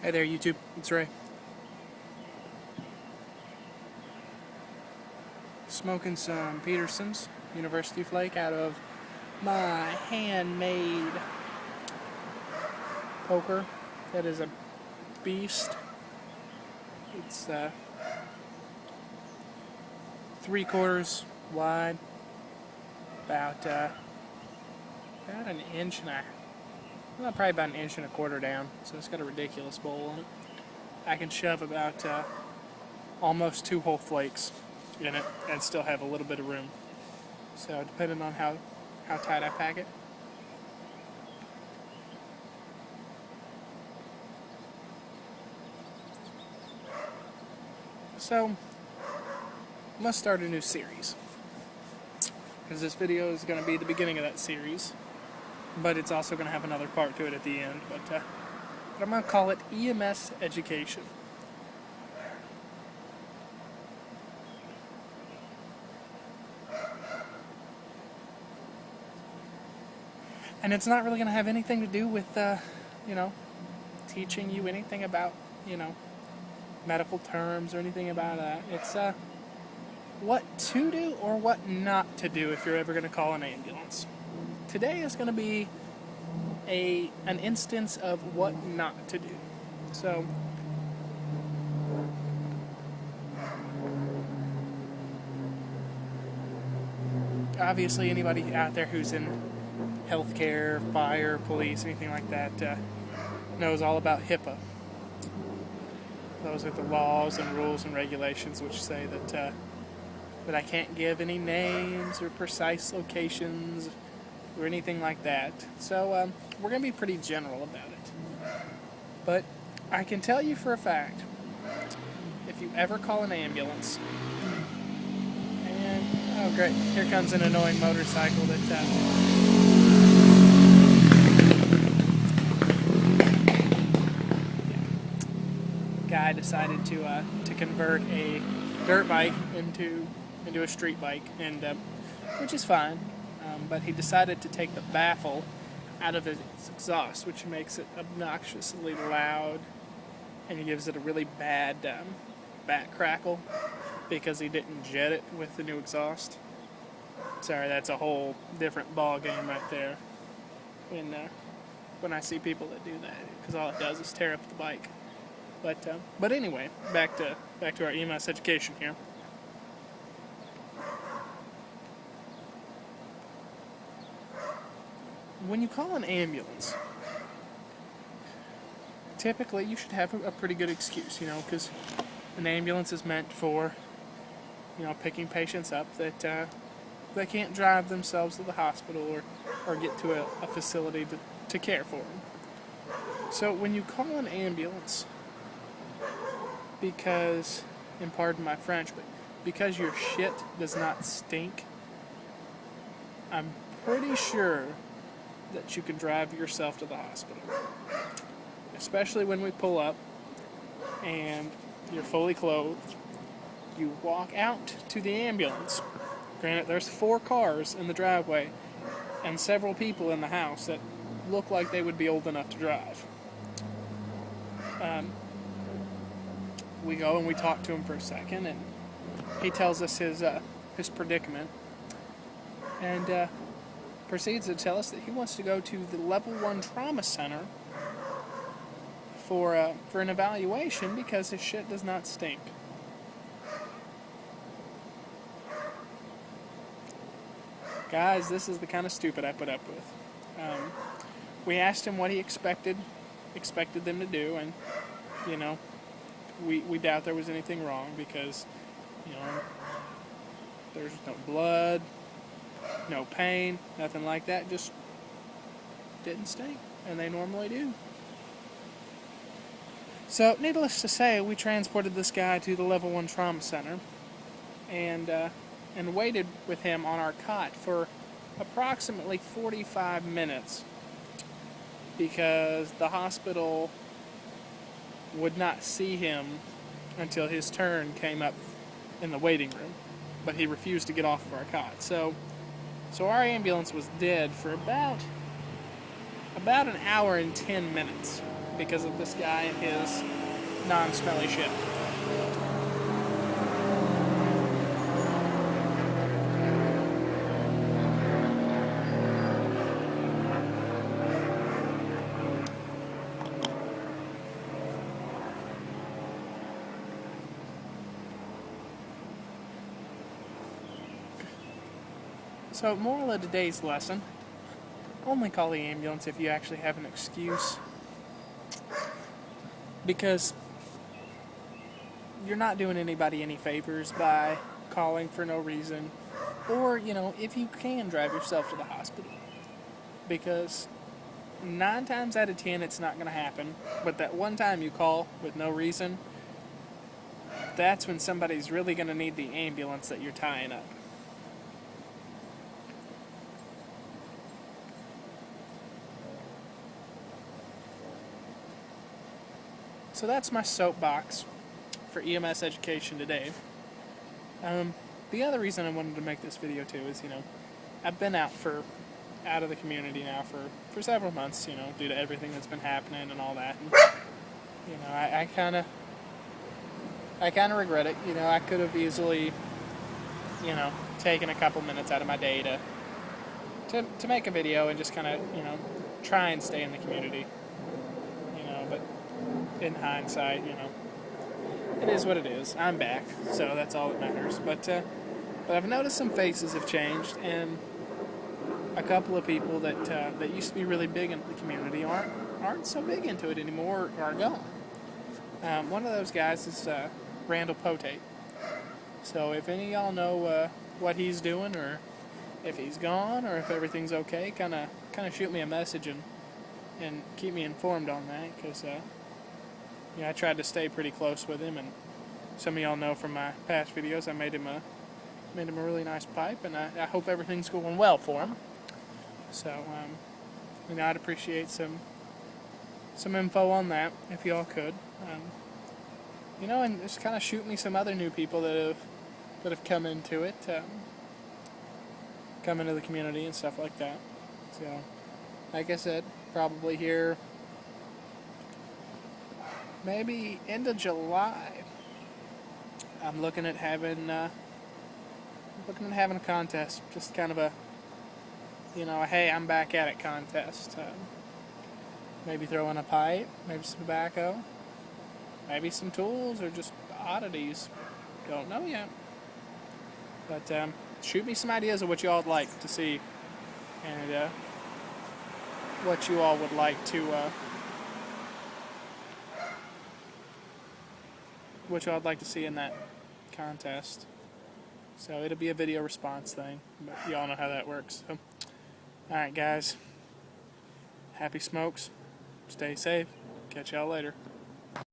Hey there, YouTube. It's Ray. Smoking some Peterson's University Flake out of my handmade poker. That is a beast. It's 3/4 wide, about an inch and probably about 1.25 inches down. So it's got a ridiculous bowl on it. I can shove about almost 2 whole flakes in it and still have a little bit of room. So depending on how tight I pack it. So let's start a new series, because this video is going to be the beginning of that series, but it's also going to have another part to it at the end. But I'm going to call it EMS education. And it's not really going to have anything to do with, teaching you anything about, medical terms or anything about that. It's what to do or what not to do if you're ever going to call an ambulance. Today is going to be an instance of what not to do. So, obviously anybody out there who's in healthcare, fire, police, anything like that, knows all about HIPAA. Those are the laws and rules and regulations which say that I can't give any names or precise locations or anything like that. So we're going to be pretty general about it. But I can tell you for a fact, if you ever call an ambulance, and oh great, here comes an annoying motorcycle that guy decided to convert a dirt bike into a street bike, and which is fine, but he decided to take the baffle out of its exhaust, which makes it obnoxiously loud and gives it a really bad back crackle because he didn't jet it with the new exhaust. Sorry, that's a whole different ball game right there. When I see people that do that, because all it does is tear up the bike. But anyway, back to our EMS education here. When you call an ambulance, typically you should have a pretty good excuse, because an ambulance is meant for, picking patients up that they can't drive themselves to the hospital or get to a facility to care for them. So when you call an ambulance, because, and pardon my French, but because your shit does not stink, I'm pretty sure that you can drive yourself to the hospital. Especially when we pull up and you're fully clothed. You walk out to the ambulance. Granted, there's 4 cars in the driveway and several people in the house that look like they would be old enough to drive. We go and we talk to him for a second, and he tells us his predicament, and proceeds to tell us that he wants to go to the level 1 trauma center for an evaluation because his shit does not stink. Guys, this is the kind of stupid I put up with. We asked him what he expected them to do, and we doubt there was anything wrong because there's no blood, no pain, nothing like that. Just didn't stink, and they normally do. So, needless to say, we transported this guy to the level 1 trauma center, and waited with him on our cot for approximately 45 minutes because the hospital would not see him until his turn came up in the waiting room, but he refused to get off of our cot. So our ambulance was dead for about an hour and 10 minutes. because of this guy and his non-smelly shit. So, moral of today's lesson, only call the ambulance if you actually have an excuse. Because you're not doing anybody any favors by calling for no reason. Or, if you can, drive yourself to the hospital. Because 9 times out of 10 it's not going to happen. But that one time you call with no reason, that's when somebody's really going to need the ambulance that you're tying up. So that's my soapbox for EMS education today. The other reason I wanted to make this video too is, I've been out of the community now for several months, due to everything that's been happening and all that. And, I kind of regret it. I could have easily, taken a couple minutes out of my day to make a video and just kind of, try and stay in the community. But in hindsight, it is what it is. I'm back, so that's all that matters. But I've noticed some faces have changed, and a couple of people that used to be really big into the community aren't so big into it anymore, or are gone. One of those guys is Randall Potate. So if any of y'all know what he's doing, or if he's gone, or if everything's okay, kind of shoot me a message and keep me informed on that, because I tried to stay pretty close with him, and some of y'all know from my past videos I made him a really nice pipe, and I hope everything's going well for him. So I'd appreciate some info on that if y'all could, and just kind of shoot me some other new people that have come into it, come into the community and stuff like that. So, like I said, probably here maybe end of July. I'm looking at having a contest, just kind of a hey, I'm back at it contest. Maybe throw in a pipe, maybe some tobacco, maybe some tools, or just oddities. Don't know yet. But shoot me some ideas of what you all would like to see, and what you all would like to see in that contest. So it'll be a video response thing, but y'all know how that works. So, alright guys, happy smokes, stay safe, catch y'all later.